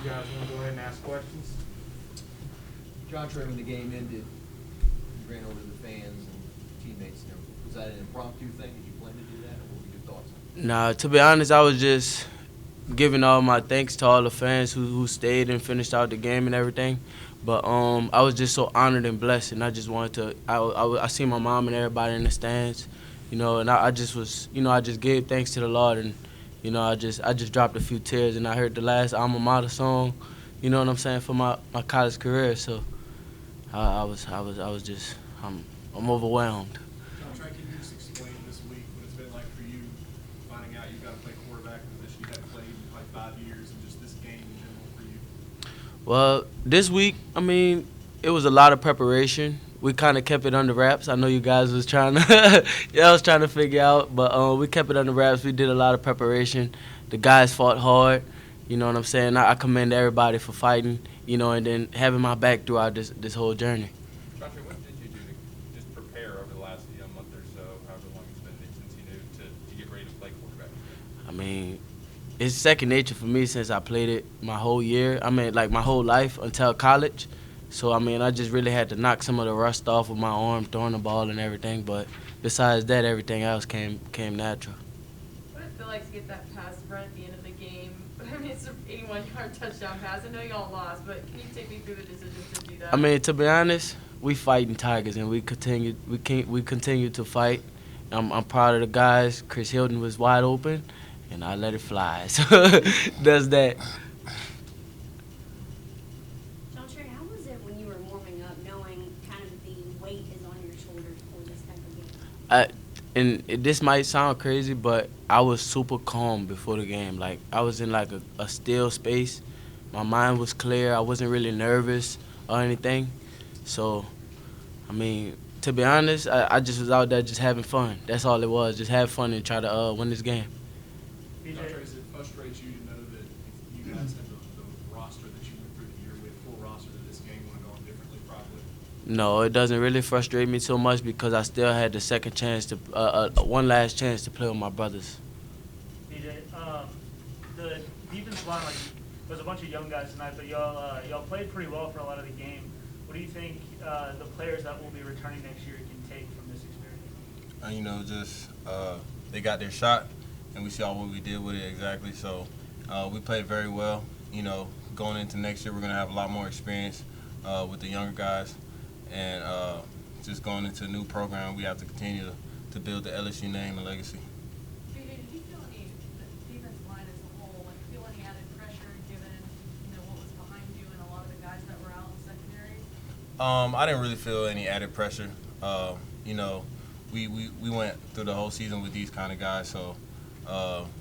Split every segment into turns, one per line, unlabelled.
You guys want to go ahead and ask questions?
Jontre, when the game ended, you ran over to the fans and teammates. Was that an impromptu thing? Did you plan to do that, or what were your thoughts on it?
Nah, to be honest, I was just giving all my thanks to all the fans who stayed and finished out the game and everything. But I was just so honored and blessed, and I just wanted to. I seen my mom and everybody in the stands, and I just was, I just gave thanks to the Lord, and I just dropped a few tears, and I heard the last alma mater song, you know what I'm saying, for my college career. So I was just I'm overwhelmed.
Jontre, can you just explain this week what it's been like for you, finding out you got to play quarterback, a position you hadn't played in like 5 years, and just this game in general for you?
Well, this week, it was a lot of preparation. We kind of kept it under wraps. I know you guys was trying to, I was trying to figure out, but we kept it under wraps. We did a lot of preparation. The guys fought hard. You know what I'm saying? I commend everybody for fighting, and then having my back throughout this whole journey.
Jontre, what did you do to just prepare over the last month or so, however long it's been since you knew, to get ready to play quarterback?
It's second nature for me since I played it my whole year. Like my whole life until college. So, I just really had to knock some of the rust off of my arm, throwing the ball and everything. But besides that, everything else came natural.
What did it feel like to get that pass run at the end of the game? It's an 81-yard touchdown pass. I know y'all lost, but can you take me through the decision to do that?
To be honest, we fighting Tigers, and we continue to fight. I'm proud of the guys. Chris Hilton was wide open, and I let it fly. So that's that.
Jontre, how was it when you were warming up, knowing kind of the weight is on your shoulders for this type of game?
This might sound crazy, but I was super calm before the game. Like, I was in like a still space. My mind was clear. I wasn't really nervous or anything. So, to be honest, I just was out there just having fun. That's all it was, just have fun and try to win this game.
Jontre, does it frustrate you to know that if you guys had the roster that you went through the year with, full roster, that this game would have gone differently probably?
No, it doesn't really frustrate me so much because I still had the second chance to, one last chance to play with my brothers.
DJ, the defensive line, was a bunch of young guys tonight, but y'all played pretty well for a lot of the game. What do you think the players that will be returning next year can take from this experience?
They got their shot, and we saw what we did with it exactly. So we played very well. Going into next year, we're going to have a lot more experience with the younger guys. And just going into a new program, we have to continue to build the LSU name and legacy.
JJ, did you feel any defensive line as a whole, feel any added pressure given what was behind you and a lot of the guys that were out in the secondary?
I didn't really feel any added pressure. We went through the whole season with these kind of guys. So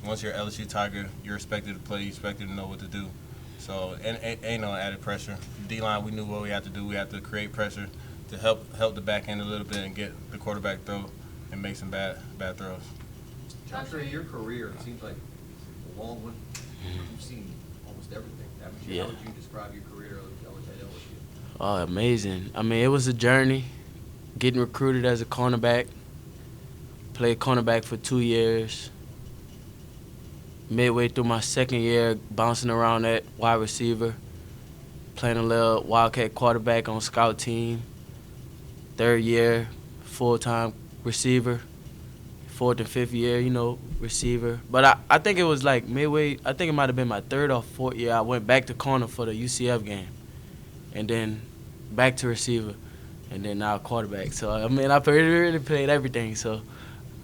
once you're LSU Tiger, you're expected to play, you're expected to know what to do. So ain't no added pressure. D-line, we knew what we had to do. We had to create pressure to help the back end a little bit and get the quarterback throw and make some bad throws.
Jontre, your career seems like a long one. You've seen almost everything, haven't you?
Yeah.
How would you describe your career at LSU?
Oh, amazing. It was a journey. Getting recruited as a cornerback. Played cornerback for 2 years. Midway through my second year, bouncing around at wide receiver, playing a little Wildcat quarterback on scout team. Third year, full-time receiver. Fourth and fifth year, receiver. But I think it was like midway, I think it might have been my third or fourth year, I went back to corner for the UCF game. And then back to receiver, and then now quarterback. So, I really played everything. So,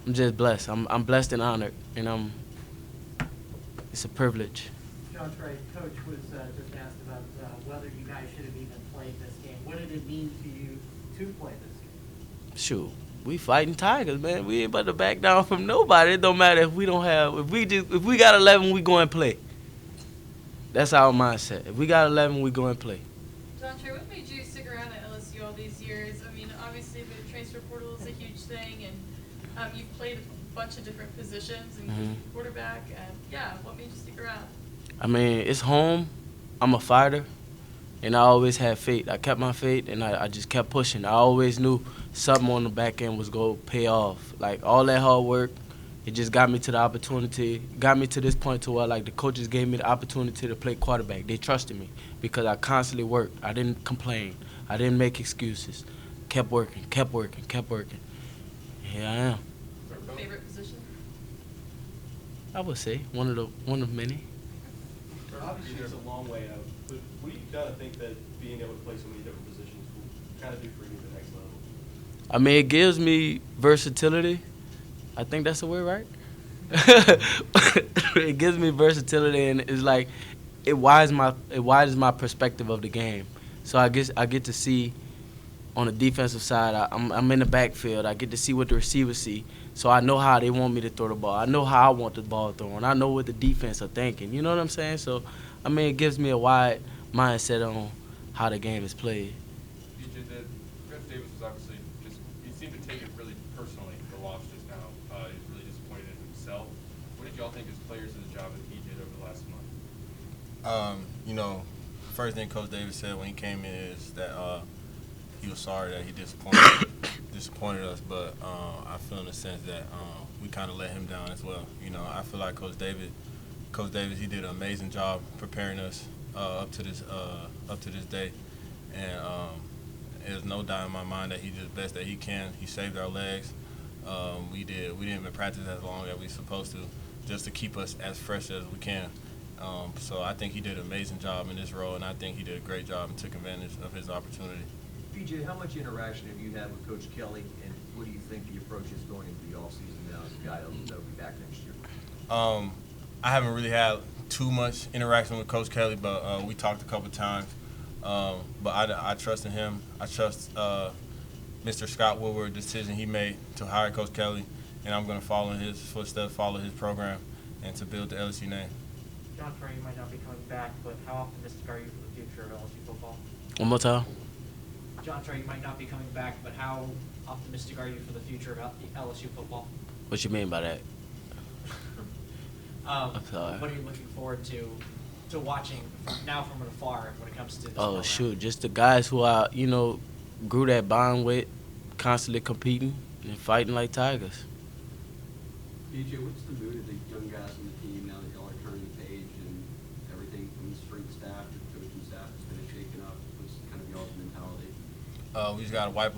I'm just blessed. I'm blessed and honored, and it's a privilege.
Jontre, Coach was just asked about whether you guys should have even played this game. What did it mean to you to play this game?
Shoot, we fighting Tigers, man. We ain't about to back down from nobody. It don't matter if we don't have, if we got 11, we go and play. That's our mindset. If we got 11, we go and play.
Jontre, what made you stick around at LSU all these years? Obviously the transfer portal is a huge thing, and you've played a bunch of different positions, and quarterback, and what made you stick around?
It's home. I'm a fighter, and I always had faith. I kept my faith, and I just kept pushing. I always knew something on the back end was going to pay off. Like, all that hard work, It just got me to the opportunity, got me to this point to where, like, the coaches gave me the opportunity to play quarterback. They trusted me because I constantly worked. I didn't complain. I didn't make excuses. Kept working. Here I am.
Favorite position?
I would say one of many.
Obviously, it's a long way out, but what do you kind of think that being able to play so many different positions will kind of do for you at the next level?
I mean, it gives me versatility. I think that's the word, right? It gives me versatility, and it's like it widens my perspective of the game. So I get to see on the defensive side. I'm in the backfield. I get to see what the receivers see. So I know how they want me to throw the ball. I know how I want the ball thrown. I know what the defense are thinking. You know what I'm saying? So, I mean, it gives me a wide mindset on how the game is played.
DJ, Coach Davis was obviously he seemed to take it really personally, the loss just now. He was really disappointed in himself. What did y'all think as players of the job that he did over the last month?
First thing Coach Davis said when he came in is that he was sorry that he disappointed us, but I feel in the sense that we kind of let him down as well. I feel like Coach Davis, he did an amazing job preparing us up to this day, and there's no doubt in my mind that he did the best that he can. He saved our legs. We didn't even practice as long as we supposed to, just to keep us as fresh as we can. So I think he did an amazing job in this role, and I think he did a great job and took advantage of his opportunity.
PJ, how much interaction have you had with Coach Kelly, and what do you think the approach is going into the offseason now as a guy that'll be back next year?
I haven't really had too much interaction with Coach Kelly, but we talked a couple times. But I trust in him. I trust Mr. Scott Woodward's decision he made to hire Coach Kelly, and I'm going to follow in his footsteps, follow his program, and to build the LSU name.
Jontre, you might not be coming back, but how optimistic are you for the future of LSU football?
One more time.
Jontre, you might not be coming back, but how optimistic are you for the future of LSU football?
What you mean by that?
I'm
sorry.
What are you looking forward to watching now from afar when it comes to this
Oh,
program?
shoot. Just the guys who I, grew that bond with, constantly competing and fighting like tigers.
DJ, what's the mood of the young guys on the team now that y'all are turning the page and everything from the strength staff to the coaching staff has been shaken up? What's kind of y'all's mentality?
We just got to wipe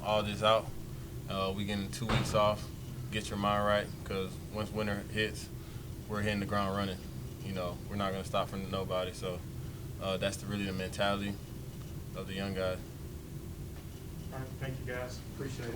all this out. We getting 2 weeks off. Get your mind right, because once winter hits, we're hitting the ground running. We're not going to stop for nobody. So that's really the mentality of the young guys.
All right, thank you guys. Appreciate it.